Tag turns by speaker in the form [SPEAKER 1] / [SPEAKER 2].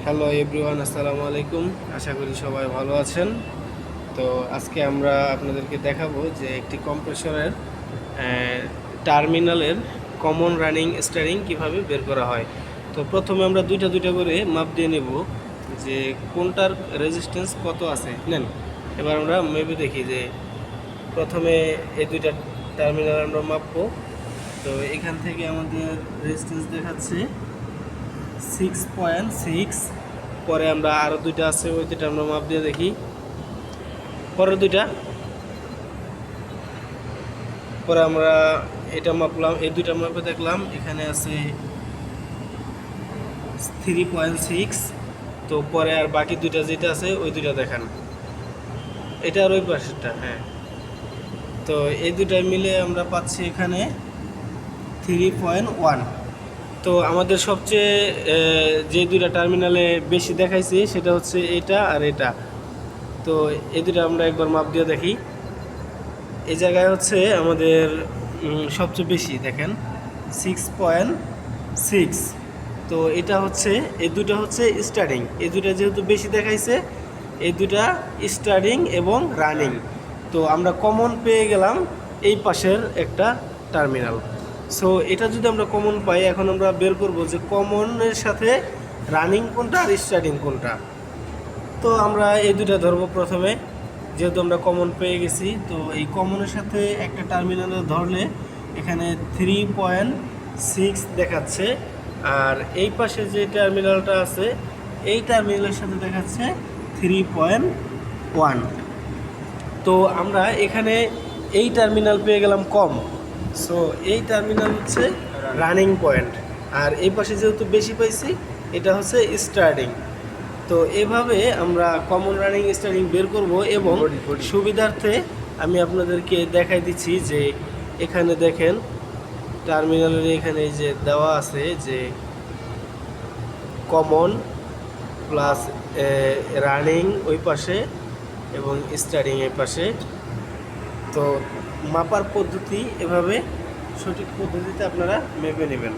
[SPEAKER 1] Hello everyone, আসসালামু আলাইকুম। আশা করি সবাই ভালো আছেন। তো আজকে আমরা আপনাদেরকে দেখাবো যে একটি কম্প্রেসরের টার্মিনালের কমন রানিং স্টারিং কিভাবে বের করা হয়। তো প্রথমে আমরা দুইটা করে মাপ দিয়ে নেব যে কোনটার রেজিস্ট্যান্স কত আছে। নেন, এবার আমরা মেপে দেখি যে প্রথমে এই দুইটা টার্মিনাল আমরা মাপবো। তো এখান থেকে আমাদের রেজিস্ট্যান্স দেখাচ্ছে 6.6। পরে আমরা আরও দুইটা আছে, ওই দুইটা আমরা মাপ দিয়ে দেখি। পরের দুইটা পরে আমরা এটা মাপলাম, এই দুইটা মাপে দেখলাম এখানে আছে 3.6। তো পরে আর বাকি দুইটা যেটা আছে ওই দুইটা দেখান, এটা আর ওই পাশেরটা। হ্যাঁ, তো এই দুইটা মিলে আমরা পাচ্ছি এখানে 3.1। তো আমাদের সবচেয়ে যে দুইটা টার্মিনালে বেশি দেখাইছে সেটা হচ্ছে এটা আর এটা। তো এই দুটো আমরা একবার মাপ দিয়ে দেখি। এই জায়গায় হচ্ছে আমাদের সবচেয়ে বেশি দেখেন 6.6। তো এটা হচ্ছে, এই দুটো হচ্ছে স্টার্টিং। এই দুটো যেহেতু বেশি দেখাইছে, এই দুটা স্টার্টিং এবং রানিং। তো আমরা কমন পেয়ে গেলাম এই পাশের একটা টার্মিনাল। সো এটা যদি আমরা কমন পাই, এখন আমরা বের করব যে কমনের সাথে রানিং কোনটা আর স্টার্টিং কোনটা। তো আমরা এই দুটা ধরবো প্রথমে, যেহেতু আমরা কমন পেয়ে গেছি। তো এই কমনের সাথে একটা টার্মিনালে ধরলে এখানে 3.6 দেখাচ্ছে, আর এই পাশে যে টার্মিনালটা আছে এই টার্মিনালের সাথে দেখাচ্ছে 3.1। তো আমরা এখানে এই টার্মিনাল পেয়ে গেলাম কম। সো এই টার্মিনাল হচ্ছে রানিং পয়েন্ট, আর এই পাশে যেহেতু বেশি পাইছি এটা হচ্ছে স্টার্টিং। তো এভাবে আমরা কমন রানিং স্টারিং বের করব। এবং সুবিধার্থে আমি আপনাদেরকে দেখাই দিচ্ছি যে এখানে দেখেন টার্মিনালের এখানে যে দেওয়া আছে যে কমন প্লাস রানিং ওই পাশে এবং স্টারিং এই পাশে। তো মাপার পদ্ধতি এভাবে সঠিক পদ্ধতিতে আপনারা মেপে নেবেন।